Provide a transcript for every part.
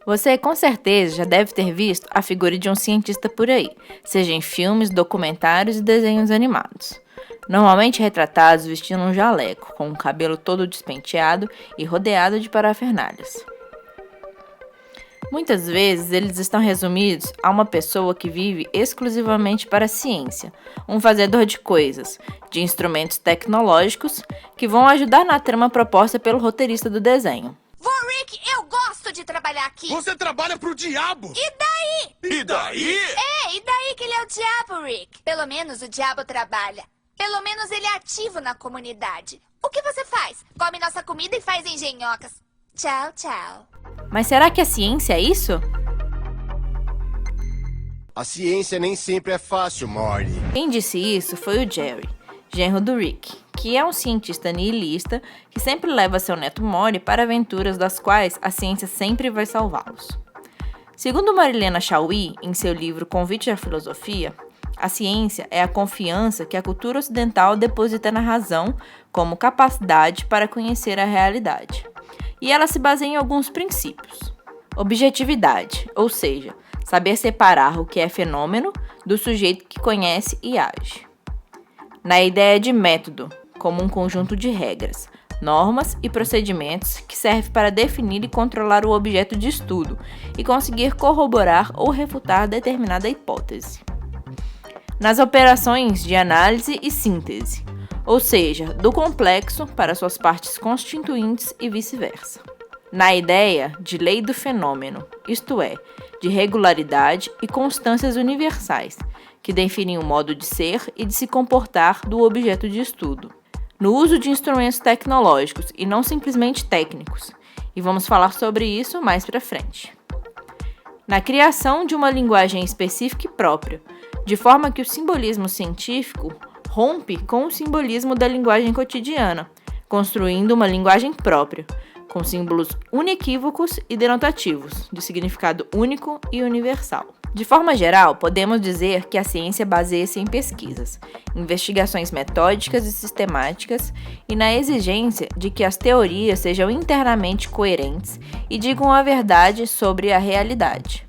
Você com certeza já deve ter visto a figura de um cientista por aí, seja em filmes, documentários e desenhos animados. Normalmente retratados vestindo um jaleco, com o cabelo todo despenteado e rodeado de parafernálias. Muitas vezes eles estão resumidos a uma pessoa que vive exclusivamente para a ciência, um fazedor de coisas, de instrumentos tecnológicos que vão ajudar na trama proposta pelo roteirista do desenho. Rick, eu gosto de trabalhar aqui. Você trabalha pro diabo! E daí? E daí? E daí que ele é o diabo, Rick? Pelo menos o diabo trabalha. Pelo menos ele é ativo na comunidade. O que você faz? Come nossa comida e faz engenhocas. Tchau, tchau. Mas será que a ciência é isso? A ciência nem sempre é fácil, Morty. Quem disse isso foi o Jerry, genro do Rick, que é um cientista nihilista que sempre leva seu neto Morty para aventuras das quais a ciência sempre vai salvá-los. Segundo Marilena Chauí, em seu livro Convite à Filosofia, a ciência é a confiança que a cultura ocidental deposita na razão como capacidade para conhecer a realidade. E ela se baseia em alguns princípios. Objetividade, ou seja, saber separar o que é fenômeno do sujeito que conhece e age. Na ideia de método, como um conjunto de regras, normas e procedimentos que serve para definir e controlar o objeto de estudo e conseguir corroborar ou refutar determinada hipótese. Nas operações de análise e síntese, ou seja, do complexo para suas partes constituintes e vice-versa. Na ideia de lei do fenômeno, isto é, de regularidade e constâncias universais, que definem o modo de ser e de se comportar do objeto de estudo. No uso de instrumentos tecnológicos e não simplesmente técnicos, e vamos falar sobre isso mais para frente. Na criação de uma linguagem específica e própria, de forma que o simbolismo científico rompe com o simbolismo da linguagem cotidiana, construindo uma linguagem própria, com símbolos inequívocos e denotativos, de significado único e universal. De forma geral, podemos dizer que a ciência baseia-se em pesquisas, investigações metódicas e sistemáticas e na exigência de que as teorias sejam internamente coerentes e digam a verdade sobre a realidade.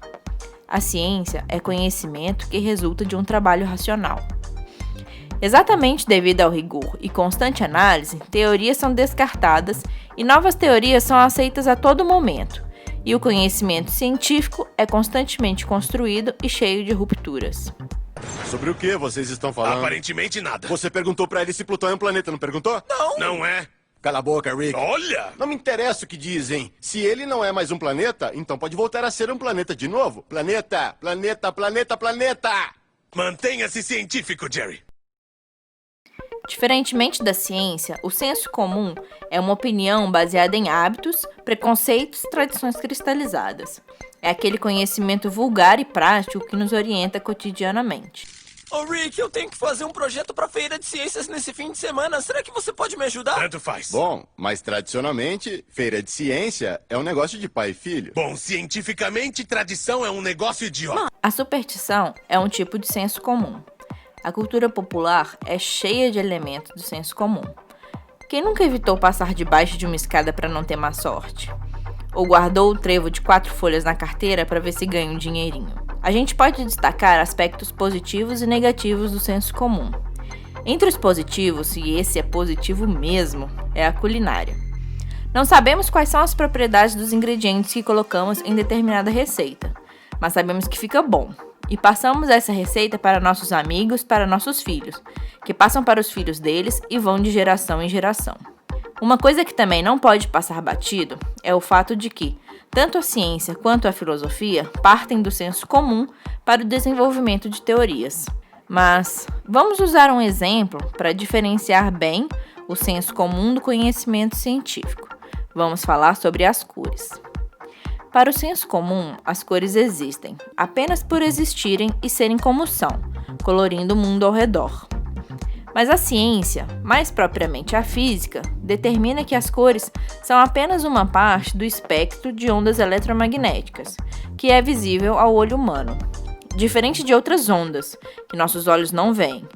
A ciência é conhecimento que resulta de um trabalho racional. Exatamente devido ao rigor e constante análise, teorias são descartadas e novas teorias são aceitas a todo momento, e o conhecimento científico é constantemente construído e cheio de rupturas. Sobre o que vocês estão falando? Aparentemente nada. Você perguntou pra ele se Plutão é um planeta, não perguntou? Não. Não é. Cala a boca, Rick. Olha! Não me interessa o que dizem. Se ele não é mais um planeta, então pode voltar a ser um planeta de novo. Planeta, planeta, planeta, planeta! Mantenha-se científico, Jerry. Diferentemente da ciência, o senso comum é uma opinião baseada em hábitos, preconceitos e tradições cristalizadas. É aquele conhecimento vulgar e prático que nos orienta cotidianamente. Ô Rick, eu tenho que fazer um projeto pra feira de ciências nesse fim de semana. Será que você pode me ajudar? Tanto faz. Bom, mas tradicionalmente, feira de ciência é um negócio de pai e filho. Bom, cientificamente, tradição é um negócio idiota. A superstição é um tipo de senso comum. A cultura popular é cheia de elementos do senso comum. Quem nunca evitou passar debaixo de uma escada para não ter má sorte? Ou guardou o trevo de 4 folhas na carteira para ver se ganha um dinheirinho? A gente pode destacar aspectos positivos e negativos do senso comum. Entre os positivos, e esse é positivo mesmo, é a culinária. Não sabemos quais são as propriedades dos ingredientes que colocamos em determinada receita, mas sabemos que fica bom. E passamos essa receita para nossos amigos, para nossos filhos, que passam para os filhos deles e vão de geração em geração. Uma coisa que também não pode passar batido é o fato de que tanto a ciência quanto a filosofia partem do senso comum para o desenvolvimento de teorias. Mas vamos usar um exemplo para diferenciar bem o senso comum do conhecimento científico. Vamos falar sobre as cores. Para o senso comum, as cores existem apenas por existirem e serem como são, colorindo o mundo ao redor. Mas a ciência, mais propriamente a física, determina que as cores são apenas uma parte do espectro de ondas eletromagnéticas, que é visível ao olho humano, diferente de outras ondas, que nossos olhos não veem,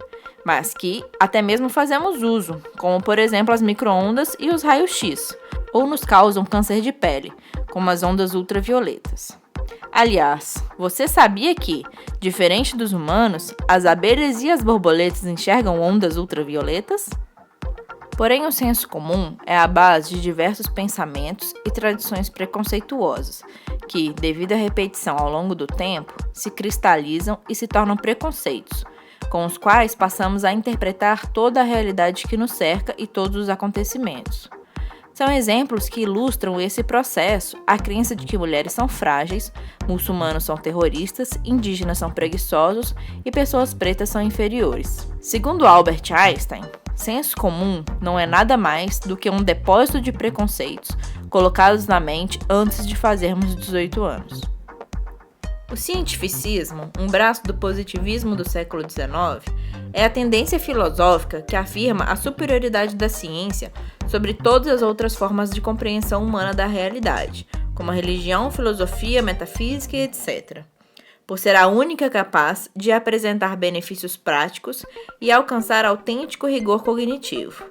mas que até mesmo fazemos uso, como por exemplo as micro-ondas e os raios-x, ou nos causam câncer de pele, como as ondas ultravioletas. Aliás, você sabia que, diferente dos humanos, as abelhas e as borboletas enxergam ondas ultravioletas? Porém, o senso comum é a base de diversos pensamentos e tradições preconceituosas que, devido à repetição ao longo do tempo, se cristalizam e se tornam preconceitos, com os quais passamos a interpretar toda a realidade que nos cerca e todos os acontecimentos. São exemplos que ilustram esse processo a crença de que mulheres são frágeis, muçulmanos são terroristas, indígenas são preguiçosos e pessoas pretas são inferiores. Segundo Albert Einstein, senso comum não é nada mais do que um depósito de preconceitos colocados na mente antes de fazermos 18 anos. O cientificismo, um braço do positivismo do século XIX, é a tendência filosófica que afirma a superioridade da ciência sobre todas as outras formas de compreensão humana da realidade, como a religião, filosofia, metafísica e etc., por ser a única capaz de apresentar benefícios práticos e alcançar autêntico rigor cognitivo.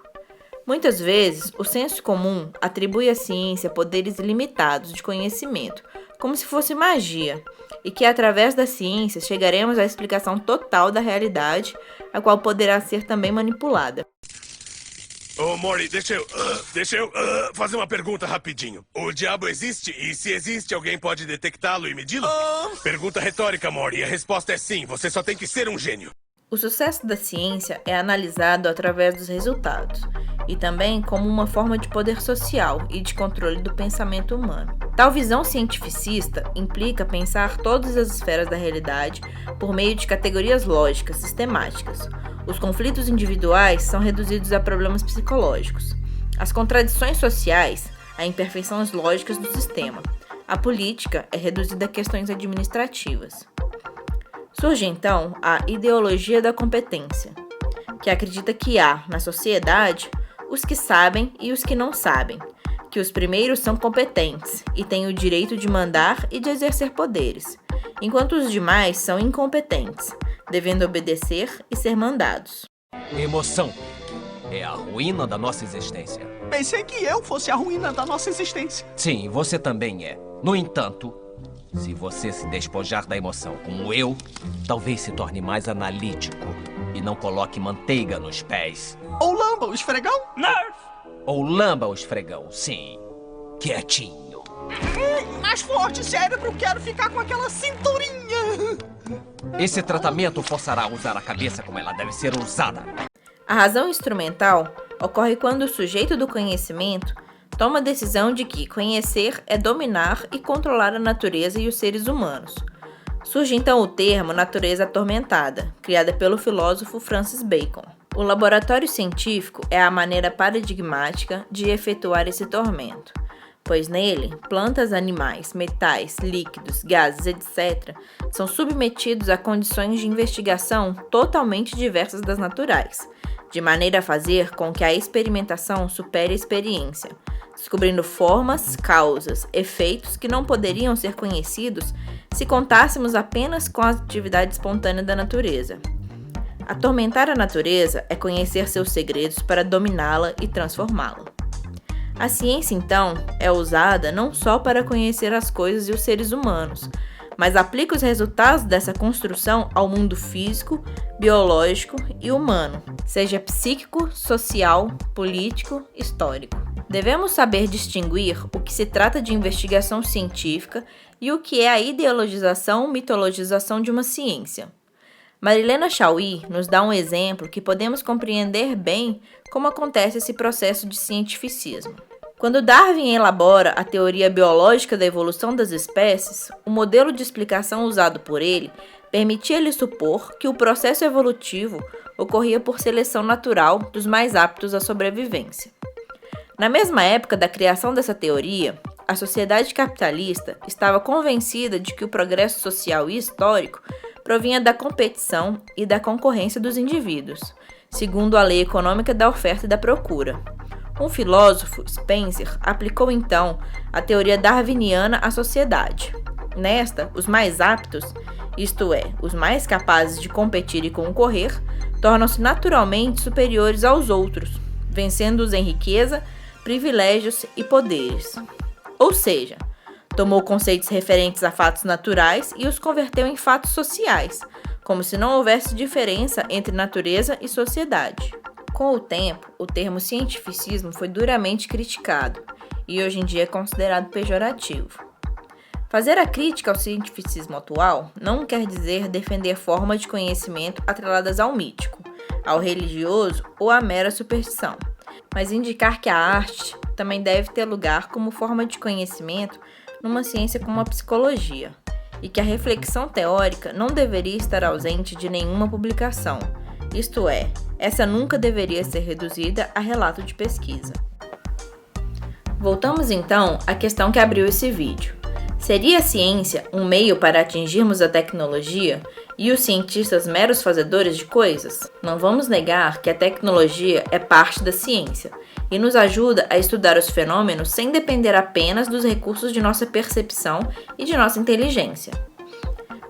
Muitas vezes, o senso comum atribui à ciência poderes ilimitados de conhecimento, como se fosse magia, e que através da ciência chegaremos à explicação total da realidade, a qual poderá ser também manipulada. Ô, Morty, deixa eu fazer uma pergunta rapidinho. O diabo existe? E se existe, alguém pode detectá-lo e medi-lo? Pergunta retórica, Morty. A resposta é sim. Você só tem que ser um gênio. O sucesso da ciência é analisado através dos resultados, e também como uma forma de poder social e de controle do pensamento humano. Tal visão cientificista implica pensar todas as esferas da realidade por meio de categorias lógicas sistemáticas. Os conflitos individuais são reduzidos a problemas psicológicos, as contradições sociais a imperfeições lógicas do sistema. A política é reduzida a questões administrativas. Surge então a ideologia da competência, que acredita que há, na sociedade, os que sabem e os que não sabem, que os primeiros são competentes e têm o direito de mandar e de exercer poderes, enquanto os demais são incompetentes, devendo obedecer e ser mandados. Emoção é a ruína da nossa existência. Pensei que eu fosse a ruína da nossa existência. Sim, você também é. No entanto, se você se despojar da emoção como eu, talvez se torne mais analítico e não coloque manteiga nos pés. Ou lamba o esfregão? Nerf! Ou lamba o esfregão, sim. Quietinho. Mais forte, cérebro, quero ficar com aquela cinturinha. Esse tratamento forçará a usar a cabeça como ela deve ser usada. A razão instrumental ocorre quando o sujeito do conhecimento toma a decisão de que conhecer é dominar e controlar a natureza e os seres humanos. Surge então o termo natureza atormentada, criada pelo filósofo Francis Bacon. O laboratório científico é a maneira paradigmática de efetuar esse tormento, pois nele, plantas, animais, metais, líquidos, gases, etc., são submetidos a condições de investigação totalmente diversas das naturais, de maneira a fazer com que a experimentação supere a experiência, descobrindo formas, causas, efeitos que não poderiam ser conhecidos se contássemos apenas com a atividade espontânea da natureza. Atormentar a natureza é conhecer seus segredos para dominá-la e transformá-la. A ciência, então, é usada não só para conhecer as coisas e os seres humanos, mas aplica os resultados dessa construção ao mundo físico, biológico e humano, seja psíquico, social, político, histórico. Devemos saber distinguir o que se trata de investigação científica e o que é a ideologização ou mitologização de uma ciência. Marilena Chauí nos dá um exemplo que podemos compreender bem como acontece esse processo de cientificismo. Quando Darwin elabora a teoria biológica da evolução das espécies, o modelo de explicação usado por ele permitia-lhe supor que o processo evolutivo ocorria por seleção natural dos mais aptos à sobrevivência. Na mesma época da criação dessa teoria, a sociedade capitalista estava convencida de que o progresso social e histórico provinha da competição e da concorrência dos indivíduos, segundo a lei econômica da oferta e da procura. Um filósofo, Spencer, aplicou então a teoria darwiniana à sociedade. Nesta, os mais aptos, isto é, os mais capazes de competir e concorrer, tornam-se naturalmente superiores aos outros, vencendo-os em riqueza, privilégios e poderes. Ou seja, Tomou conceitos referentes a fatos naturais e os converteu em fatos sociais, como se não houvesse diferença entre natureza e sociedade. Com o tempo, o termo cientificismo foi duramente criticado e hoje em dia é considerado pejorativo. Fazer a crítica ao cientificismo atual não quer dizer defender formas de conhecimento atreladas ao mítico, ao religioso ou à mera superstição, mas indicar que a arte também deve ter lugar como forma de conhecimento numa ciência como a psicologia, e que a reflexão teórica não deveria estar ausente de nenhuma publicação, isto é, essa nunca deveria ser reduzida a relato de pesquisa. Voltamos então à questão que abriu esse vídeo. Seria a ciência um meio para atingirmos a tecnologia e os cientistas meros fazedores de coisas? Não vamos negar que a tecnologia é parte da ciência e nos ajuda a estudar os fenômenos sem depender apenas dos recursos de nossa percepção e de nossa inteligência.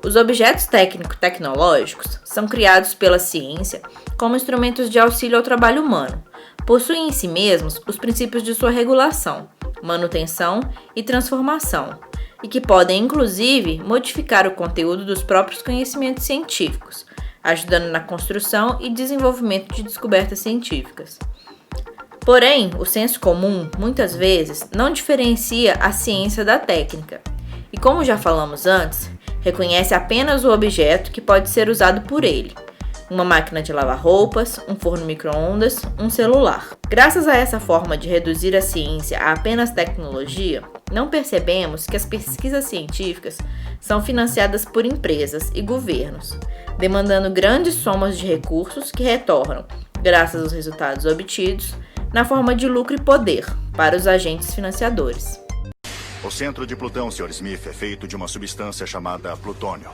Os objetos técnico-tecnológicos são criados pela ciência como instrumentos de auxílio ao trabalho humano. Possuem em si mesmos os princípios de sua regulação, manutenção e transformação, e que podem, inclusive, modificar o conteúdo dos próprios conhecimentos científicos, ajudando na construção e desenvolvimento de descobertas científicas. Porém, o senso comum, muitas vezes, não diferencia a ciência da técnica, e como já falamos antes, reconhece apenas o objeto que pode ser usado por ele. Uma máquina de lavar roupas, um forno micro-ondas, um celular. Graças a essa forma de reduzir a ciência a apenas tecnologia, não percebemos que as pesquisas científicas são financiadas por empresas e governos, demandando grandes somas de recursos que retornam, graças aos resultados obtidos, na forma de lucro e poder para os agentes financiadores. O centro de Plutão, Sr. Smith, é feito de uma substância chamada plutônio.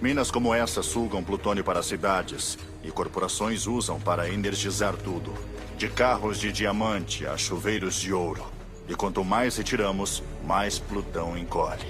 Minas como essa sugam plutônio para cidades e corporações usam para energizar tudo, de carros de diamante a chuveiros de ouro. E quanto mais retiramos, mais Plutão encolhe.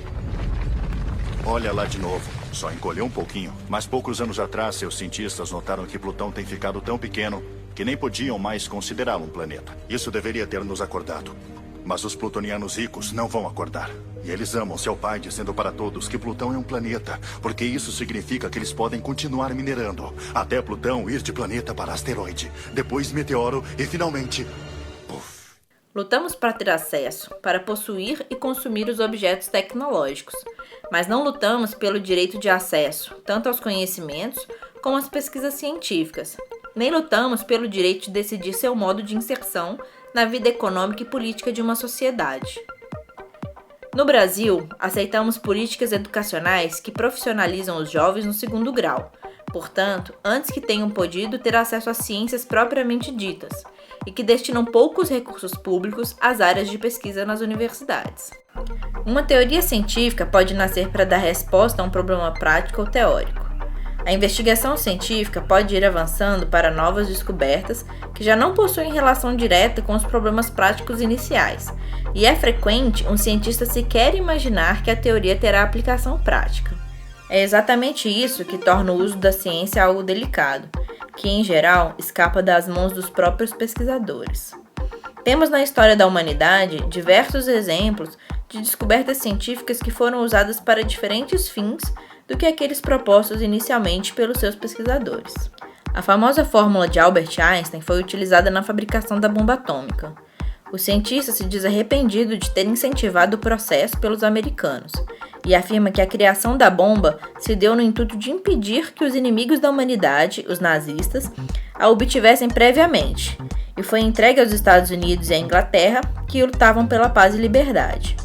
Olha lá de novo, só encolheu um pouquinho. Mas poucos anos atrás, seus cientistas notaram que Plutão tem ficado tão pequeno que nem podiam mais considerá-lo um planeta. Isso deveria ter nos acordado. Mas os plutonianos ricos não vão acordar. E eles amam seu pai dizendo para todos que Plutão é um planeta, porque isso significa que eles podem continuar minerando, até Plutão ir de planeta para asteroide, depois meteoro e finalmente... Puff. Lutamos para ter acesso, para possuir e consumir os objetos tecnológicos, mas não lutamos pelo direito de acesso, tanto aos conhecimentos como às pesquisas científicas. Nem lutamos pelo direito de decidir seu modo de inserção na vida econômica e política de uma sociedade. No Brasil, aceitamos políticas educacionais que profissionalizam os jovens no segundo grau, portanto, antes que tenham podido ter acesso às ciências propriamente ditas, e que destinam poucos recursos públicos às áreas de pesquisa nas universidades. Uma teoria científica pode nascer para dar resposta a um problema prático ou teórico. A investigação científica pode ir avançando para novas descobertas que já não possuem relação direta com os problemas práticos iniciais, e é frequente um cientista sequer imaginar que a teoria terá aplicação prática. É exatamente isso que torna o uso da ciência algo delicado, que em geral escapa das mãos dos próprios pesquisadores. Temos na história da humanidade diversos exemplos de descobertas científicas que foram usadas para diferentes fins do que aqueles propostos inicialmente pelos seus pesquisadores. A famosa fórmula de Albert Einstein foi utilizada na fabricação da bomba atômica. O cientista se diz arrependido de ter incentivado o processo pelos americanos e afirma que a criação da bomba se deu no intuito de impedir que os inimigos da humanidade, os nazistas, a obtivessem previamente, e foi entregue aos Estados Unidos e à Inglaterra, que lutavam pela paz e liberdade.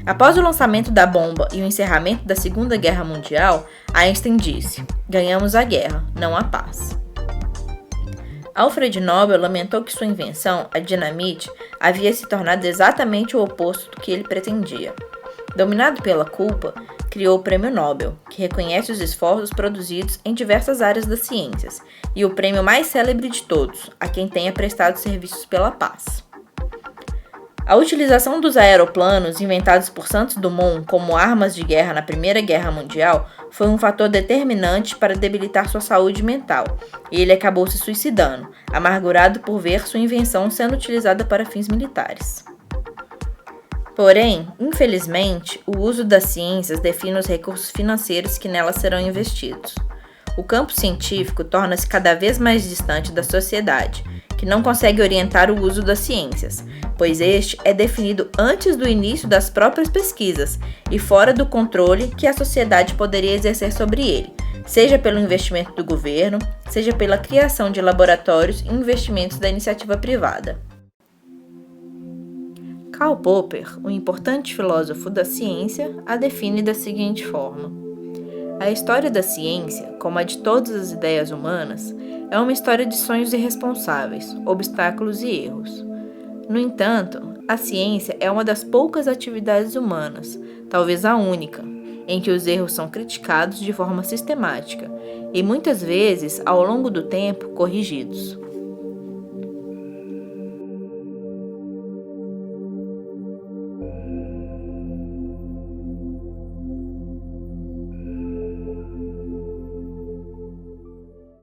Após o lançamento da bomba e o encerramento da Segunda Guerra Mundial, Einstein disse: "Ganhamos a guerra, não a paz." Alfred Nobel lamentou que sua invenção, a dinamite, havia se tornado exatamente o oposto do que ele pretendia. Dominado pela culpa, criou o Prêmio Nobel, que reconhece os esforços produzidos em diversas áreas das ciências, e o prêmio mais célebre de todos, a quem tenha prestado serviços pela paz. A utilização dos aeroplanos inventados por Santos Dumont como armas de guerra na Primeira Guerra Mundial foi um fator determinante para debilitar sua saúde mental, e ele acabou se suicidando, amargurado por ver sua invenção sendo utilizada para fins militares. Porém, infelizmente, o uso das ciências define os recursos financeiros que nelas serão investidos. O campo científico torna-se cada vez mais distante da sociedade, que não consegue orientar o uso das ciências, pois este é definido antes do início das próprias pesquisas e fora do controle que a sociedade poderia exercer sobre ele, seja pelo investimento do governo, seja pela criação de laboratórios e investimentos da iniciativa privada. Karl Popper, um importante filósofo da ciência, a define da seguinte forma: a história da ciência, como a de todas as ideias humanas, é uma história de sonhos irresponsáveis, obstáculos e erros. No entanto, a ciência é uma das poucas atividades humanas, talvez a única, em que os erros são criticados de forma sistemática e muitas vezes, ao longo do tempo, corrigidos.